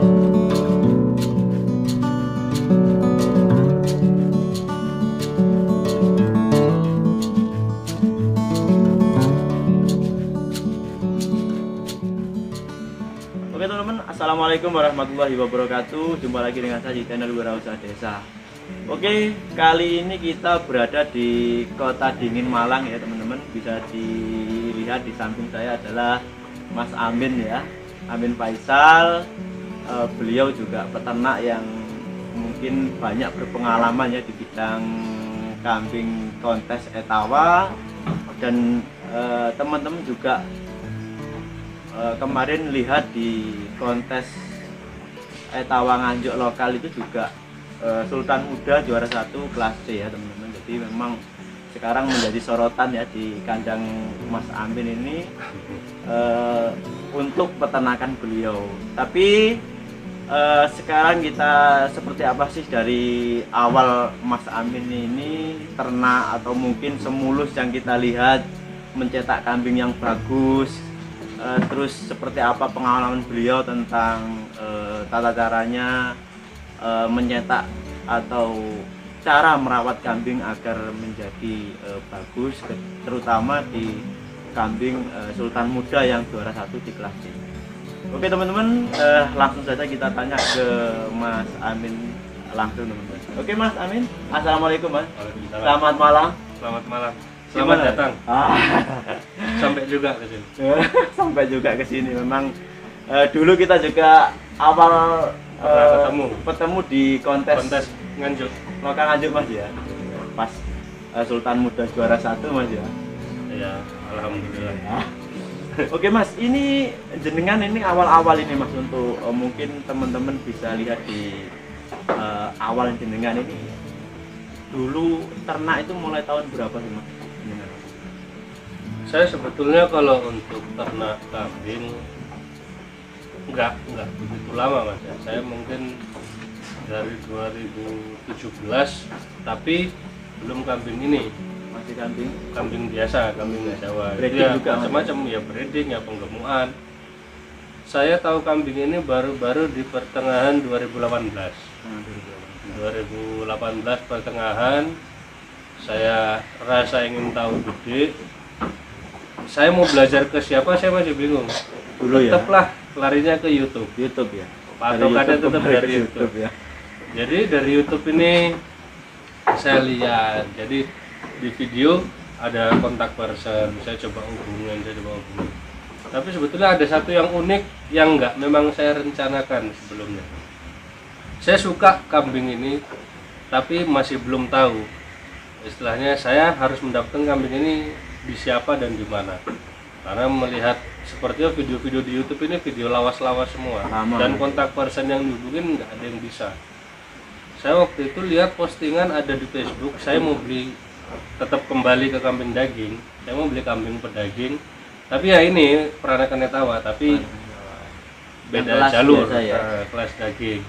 Oke teman-teman, assalamualaikum warahmatullahi wabarakatuh. Jumpa lagi dengan saya di channel Wirausaha Desa. Oke, kali ini kita berada di Kota Dingin Malang ya teman-teman. Bisa dilihat di samping saya adalah Mas Amin ya, Amin Faisal. Beliau juga peternak yang mungkin banyak berpengalaman ya di bidang kambing kontes etawa, dan teman-teman juga kemarin lihat di kontes etawa Nganjuk lokal itu juga Sultan Muda juara 1 kelas C ya teman-teman. Jadi memang sekarang menjadi sorotan ya di kandang Mas Amin ini untuk peternakan beliau. Tapi sekarang kita seperti apa sih dari awal Mas Amin ini ternak, atau mungkin semulus yang kita lihat mencetak kambing yang bagus. Terus seperti apa pengalaman beliau tentang tata caranya mencetak atau cara merawat kambing agar menjadi bagus, terutama di kambing Sultan Muda yang juara 1 di kelas C. Oke teman-teman, langsung saja kita tanya ke Mas Amin langsung teman-teman. Oke Mas Amin, assalamualaikum Mas. Selamat malam. Selamat malam. Selamat datang. Sampai juga ke sini. Sampai juga ke sini. Memang dulu kita juga awal ketemu di kontes Nganjuk lokal Nganjuk Mas ya. Pas Sultan Muda juara 1 Mas ya. Iya, alhamdulillah. Oke Mas, ini jenengan ini awal-awal ini Mas, untuk mungkin teman-teman bisa lihat di awal jenengan ini dulu ternak itu mulai tahun berapa sih Mas? Saya sebetulnya kalau untuk ternak kambing enggak begitu lama Mas ya. Saya mungkin dari 2017, tapi belum kambing ini. Masih kambing biasa, kambing Jawa. Breeding ya, juga macam-macam ya, breeding ya, penggemukan. Saya tahu kambing ini baru-baru di pertengahan 2018. 2018 pertengahan saya rasa ingin tahu gede. Saya mau belajar ke siapa saya masih bingung. Dulu ya. Tetaplah larinya ke YouTube ya. Patokannya tetap dari YouTube ya. Jadi dari YouTube ini saya lihat. Jadi di video ada kontak person, saya coba hubungin. Tapi sebetulnya ada satu yang unik yang memang saya rencanakan sebelumnya. Saya suka kambing ini, tapi masih belum tahu. Istilahnya saya harus mendapatkan kambing ini di siapa dan di mana. Karena melihat sepertinya video-video di YouTube ini video lawas-lawas semua. Dan kontak person yang dihubungin nggak ada yang bisa. Saya waktu itu lihat postingan ada di Facebook, saya mau beli, tetap kembali ke kambing daging. Saya mau beli kambing pedaging. Tapi ya ini peranakan etawa, tapi beda jalur, kelas daging.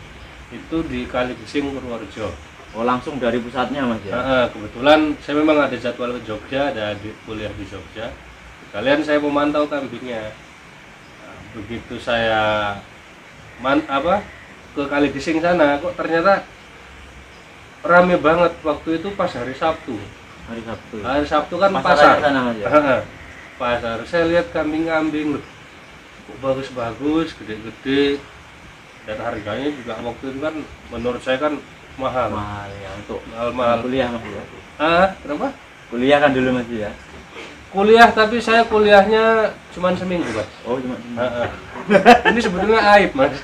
Itu di Kaligesing, Purworejo. Oh, langsung dari pusatnya Mas ya? Kebetulan saya memang ada jadwal ke Jogja, ada kuliah di Jogja. Kalian saya memantau kambingnya. Begitu saya ke Kaligesing sana, kok ternyata rame banget. Waktu itu pas hari Sabtu. Hari Sabtu kan pasar. Sana, Mas, ya? Pasar. Saya lihat kambing-kambing, kok bagus-bagus, gede-gede. Dan harganya juga waktu itu kan menurut saya kan mahal ya, untuk mahal kuliah Mas ya. Kenapa? Kuliah kan dulu Mas ya. Kuliah, tapi saya kuliahnya cuma seminggu Mas. Oh, cuma seminggu. Ini sebetulnya aib Mas.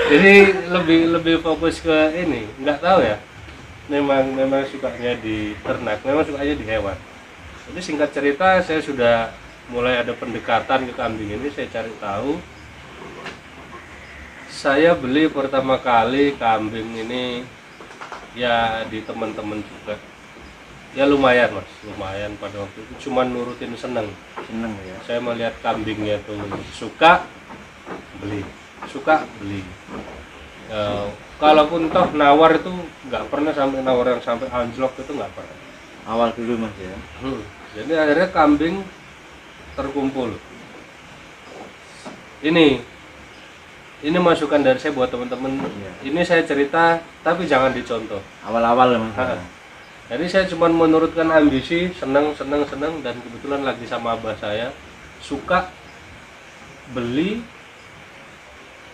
Jadi lebih fokus ke ini, nggak tahu ya. Memang sukanya di ternak, memang sukanya di hewan. Jadi singkat cerita, saya sudah mulai ada pendekatan ke kambing ini. Saya cari tahu. Saya beli pertama kali kambing ini ya di teman-teman juga. Ya lumayan Mas, lumayan pada waktu itu, cuman nurutin seneng ya. Saya melihat kambingnya tuh suka beli. Kalaupun toh nawar itu nggak pernah sampai nawar yang sampai anjlok, itu nggak pernah. Awal dulu Mas ya. Jadi akhirnya kambing terkumpul. Ini ini masukan dari saya buat teman-teman. Iya. Ini saya cerita tapi jangan dicontoh. Awal-awal Mas. Ha. Jadi saya cuma menurutkan ambisi, senang dan kebetulan lagi sama abah saya suka beli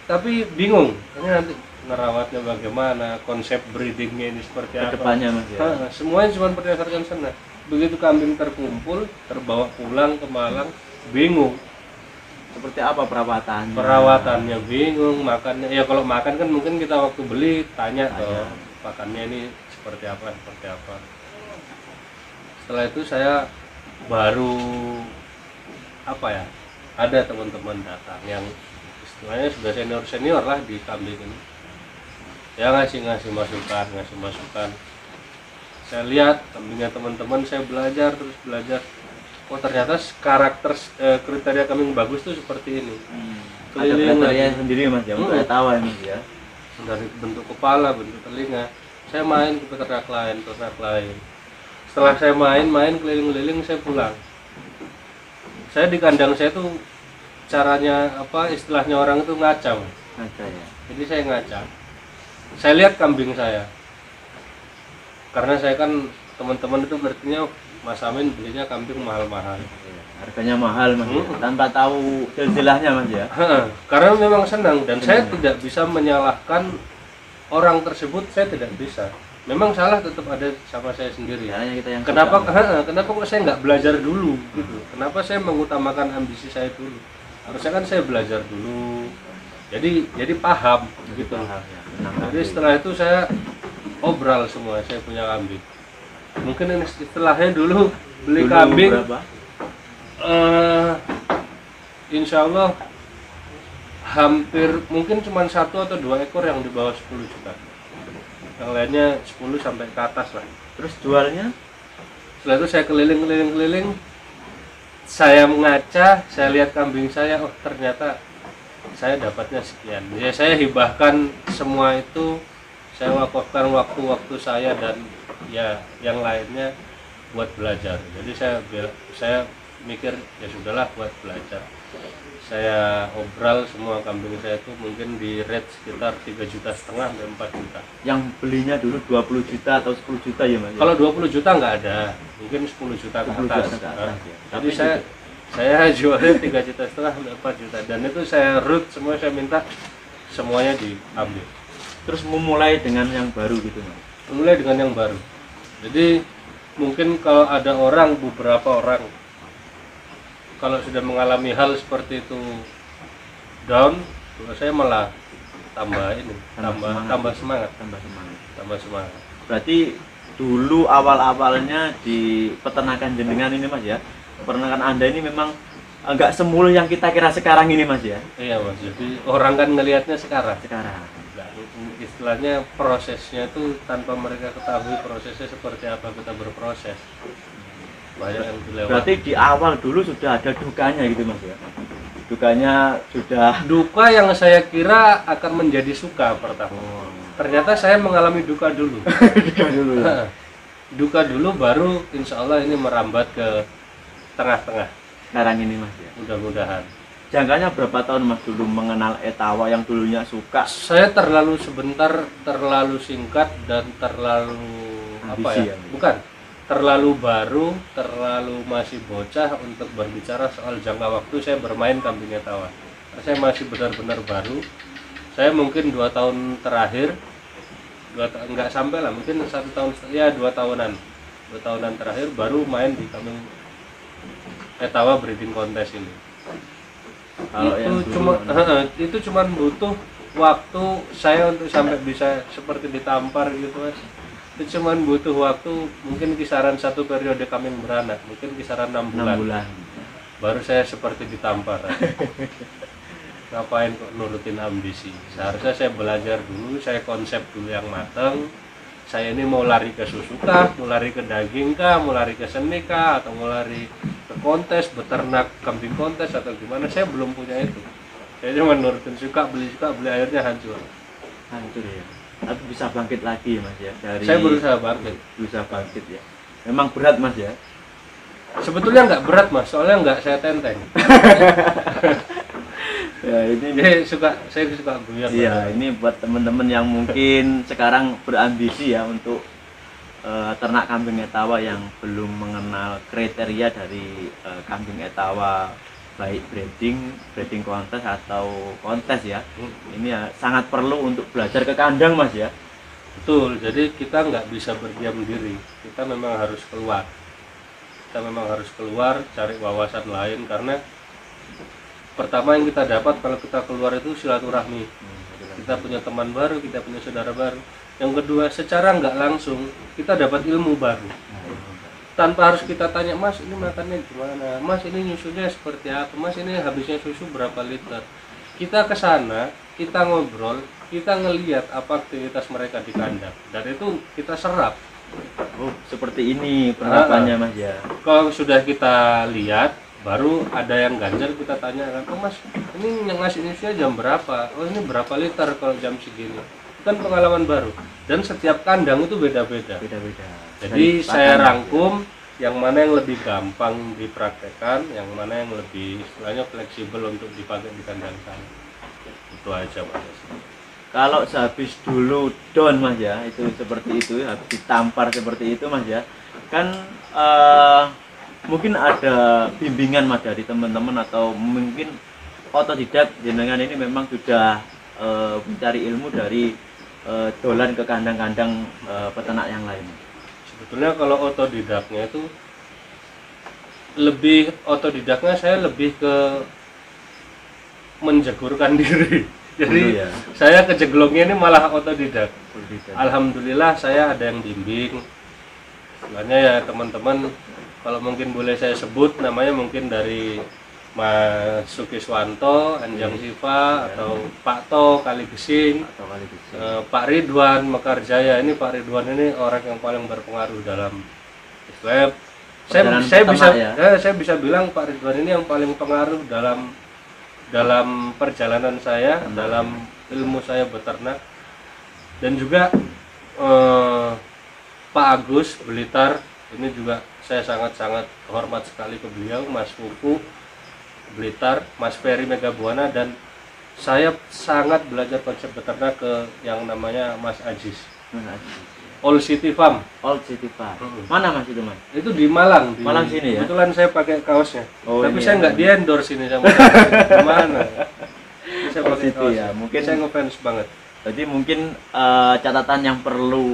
tapi bingung ini nanti ngerawatnya bagaimana, konsep breedingnya ini seperti apa. Kedepannya Mas ya. Ha, semuanya cuma berdasarkan senang. Begitu kambing terkumpul, terbawa pulang ke Malang, bingung. Seperti apa perawatannya? Perawatannya bingung, makannya ya kalau makan kan mungkin kita waktu beli tanya toh pakannya ini seperti apa. Setelah itu saya baru apa ya, ada teman-teman datang yang istilahnya sudah senior lah di kambing ini, ya ngasih masukan. Saya lihat kambingnya teman-teman, saya belajar, oh ternyata karakter kriteria kambing bagus tuh seperti ini. Ada kriteria sendiri Mas ya, untuk tawa Mas ya. Dari bentuk kepala, bentuk telinga. Saya main ke ternak lain. Setelah saya main keliling-keliling, saya pulang. Saya di kandang saya tuh caranya apa, istilahnya orang itu ngaca. Ngaca ya. Jadi saya ngaca. Saya lihat kambing saya. Karena saya kan teman-teman itu berarti Mas Amin belinya kambing mahal-mahal. Harganya mahal Mas ya. Tanpa tahu silsilahnya Mas ya. Karena memang senang dan saya tidak bisa menyalahkan orang tersebut, saya tidak bisa. Memang salah tetap ada sama saya sendiri. Caranya kita yang kenapa kok saya nggak belajar dulu gitu? Kenapa saya mengutamakan ambisi saya dulu? Harusnya kan saya belajar dulu. Jadi paham gitu. Paham, ya. Jadi setelah itu saya obral semua, saya punya kambing. Mungkin ini setelahnya dulu beli kambing berapa? Insya Allah hampir mungkin cuma 1 atau 2 ekor yang di bawah 10 juta. Yang lainnya 10 sampai ke atas lah. Terus jualnya? Setelah itu saya keliling, saya mengaca, saya lihat kambing saya, oh ternyata saya dapatnya sekian. Ya saya hibahkan semua itu, saya wakafkan waktu-waktu saya dan ya yang lainnya buat belajar. Jadi saya mikir ya sudahlah buat belajar. Saya obral semua kambing saya itu mungkin di rate sekitar 3,5 juta sampai 4 juta. Yang belinya dulu 20 juta atau 10 juta ya Mas? Kalau 20 juta nggak ada, mungkin 10 juta ke atas. Ya. Jadi saya jualnya 3,5 juta sampai 4 juta dan itu saya root semua, saya minta semuanya diambil. Terus memulai dengan yang baru gitu Mas? Mulai dengan yang baru. Jadi mungkin kalau ada beberapa orang kalau sudah mengalami hal seperti itu down, saya malah tambah semangat. Berarti dulu awal-awalnya di peternakan jenengan ini Mas ya, peternakan Anda ini memang enggak semulus yang kita kira sekarang ini Mas ya? Iya Mas, jadi orang kan ngelihatnya sekarang. Istilahnya prosesnya itu tanpa mereka ketahui prosesnya seperti apa kita berproses. Banyak yang dilewati. Berarti di awal dulu sudah ada dukanya gitu Mas ya? Dukanya sudah... Duka yang saya kira akan menjadi suka pertama. Ternyata saya mengalami duka dulu. Duka dulu baru insya Allah ini merambat ke tengah-tengah. Sekarang ini Mas ya? Mudah-mudahan. Jangkanya berapa tahun Mas dulu mengenal etawa yang dulunya suka? Saya terlalu sebentar, terlalu singkat dan terlalu ambisi, apa ya? Bukan. Terlalu baru, terlalu masih bocah untuk berbicara soal jangka waktu saya bermain kambing etawa. Saya masih benar-benar baru. Saya mungkin 2 tahun terakhir, enggak sampai lah, mungkin 1 tahun ya 2 tahunan. 2 tahunan terakhir baru main di kambing etawa breeding contest ini. Kalau itu cuma butuh waktu saya untuk sampai bisa seperti ditampar gitu Mas. Itu cuma butuh waktu mungkin kisaran 1 periode kambing beranak, mungkin kisaran 6 bulan. Baru saya seperti ditampar. Ngapain kok nurutin ambisi? Seharusnya saya belajar dulu, saya konsep dulu yang matang. Saya ini mau lari ke susu kah, mau lari ke daging kah, mau lari ke seni kah, atau mau lari ke kontes, beternak kambing kontes atau gimana? Saya belum punya itu. Saya cuma nurutin suka beli akhirnya hancur ya. Tapi bisa bangkit lagi Mas ya dari... Saya berusaha bangkit ya. Memang berat Mas ya? Sebetulnya nggak berat Mas, soalnya nggak saya tenteng. Ya ini Saya suka buyar. iya, ini buat teman-teman yang mungkin sekarang berambisi ya untuk ternak kambing etawa yang belum mengenal kriteria dari kambing etawa baik breeding kontes atau kontes ya. Ini ya sangat perlu untuk belajar ke kandang Mas ya. Betul, jadi kita nggak bisa berdiam diri, kita memang harus keluar. Kita memang harus keluar, cari wawasan lain, karena pertama yang kita dapat kalau kita keluar itu silaturahmi. Kita punya teman baru, kita punya saudara baru. Yang kedua, secara nggak langsung kita dapat ilmu baru. Tanpa harus kita tanya, Mas ini makannya gimana, Mas ini nyusunya seperti apa, Mas ini habisnya susu berapa liter. Kita ke sana, kita ngobrol, kita ngelihat apa aktivitas mereka di kandang, dan itu kita serap. Oh, seperti ini penerapannya Mas ya. Kalau sudah kita lihat, baru ada yang ganjel, kita tanya, oh Mas ini yang ngasih nyusunya jam berapa, oh ini berapa liter kalau jam segini. Itu kan pengalaman baru, dan setiap kandang itu beda-beda. Jadi saya rangkum yang mana yang lebih gampang dipraktekkan, yang mana yang lebih istilahnya fleksibel untuk dipakai di kandang saya. Itu aja Mas. Kalau sehabis dulu down Mas ya, itu seperti itu, habis ditampar seperti itu Mas ya, kan mungkin ada bimbingan Mas dari teman-teman atau mungkin otodidak jenengan ini memang sudah mencari ilmu dari dolan ke kandang-kandang peternak yang lain. Sebetulnya kalau otodidaknya itu otodidaknya saya lebih ke menjegurkan diri. Jadi ya, saya kejeglongnya ini malah otodidak. Alhamdulillah saya ada yang bimbing. Sebenarnya ya teman-teman, kalau mungkin boleh saya sebut namanya mungkin dari Mas Sukiswanto, Anjang Siva, atau Pak To Kaligesing, Pak Ridwan Mekarjaya. Ini Pak Ridwan ini orang yang paling berpengaruh dalam web. Saya bisa bilang Pak Ridwan ini yang paling pengaruh dalam perjalanan saya, dalam ilmu saya beternak. Dan juga Pak Agus Blitar, ini juga saya sangat-sangat hormat sekali ke beliau, Mas Fuku Blitar, Mas Ferry Megabuana, dan saya sangat belajar konsep beternak ke yang namanya Mas Ajis. All City Farm. Mana Mas itu Mas? Itu di Malang. Malang sini ya. Kebetulan saya pakai kaosnya. Oh, tapi ini saya ya. nggak di endorse ini sama gimana? Saya pakai kaos. Ya, mungkin saya ngefans banget. Jadi mungkin catatan yang perlu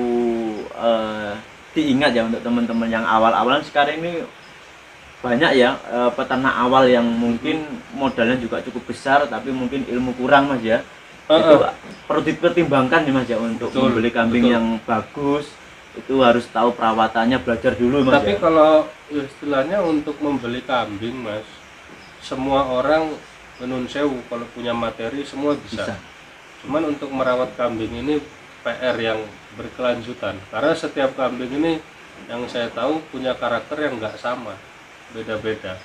diingat ya untuk teman-teman yang awal-awalan sekarang ini banyak ya peternak awal yang mungkin modalnya juga cukup besar tapi mungkin ilmu kurang Mas ya. Itu perlu dipertimbangkan nih Mas ya untuk membeli kambing yang bagus. Itu harus tahu perawatannya, belajar dulu Mas. Tapi kalau istilahnya untuk membeli kambing Mas, semua orang menurut sewu kalau punya materi semua bisa. Cuman untuk merawat kambing ini PR yang berkelanjutan, karena setiap kambing ini yang saya tahu punya karakter yang nggak sama, beda-beda.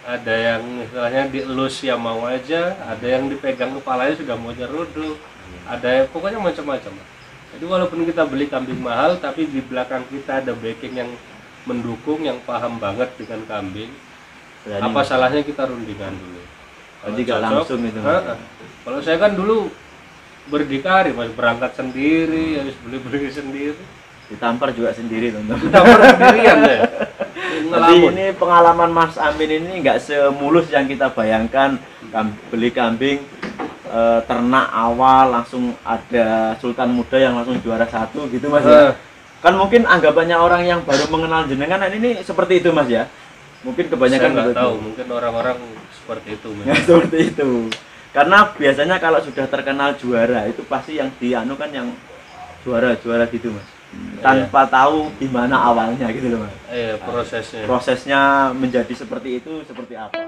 Ada yang istilahnya dielus ya mau aja, ada yang dipegang kepalanya sudah mau nyeruduk, ada pokoknya macam-macam. Jadi walaupun kita beli kambing mahal, tapi di belakang kita ada backing yang mendukung, yang paham banget dengan kambing. Apa salahnya kita rundingan dulu? Jadi nggak langsung itu. Kalau saya kan dulu berdikari, Mas, berangkat sendiri, harus beli sendiri. Ditampar juga sendiri teman-teman. Ditampar sendirian ya. Tapi ini pengalaman Mas Amin ini nggak semulus yang kita bayangkan. Beli kambing ternak awal langsung ada sultan muda yang langsung juara 1 gitu Mas ya. Kan mungkin anggapannya orang yang baru mengenal jenengan ini seperti itu Mas ya. Mungkin kebanyakan saya nggak tahu, mungkin orang-orang seperti itu. Ya, seperti itu. Karena biasanya kalau sudah terkenal juara itu pasti yang dianu kan yang juara-juara gitu Mas. Tanpa tahu gimana awalnya gitu loh Mas. Iya, prosesnya. Prosesnya menjadi seperti itu seperti apa.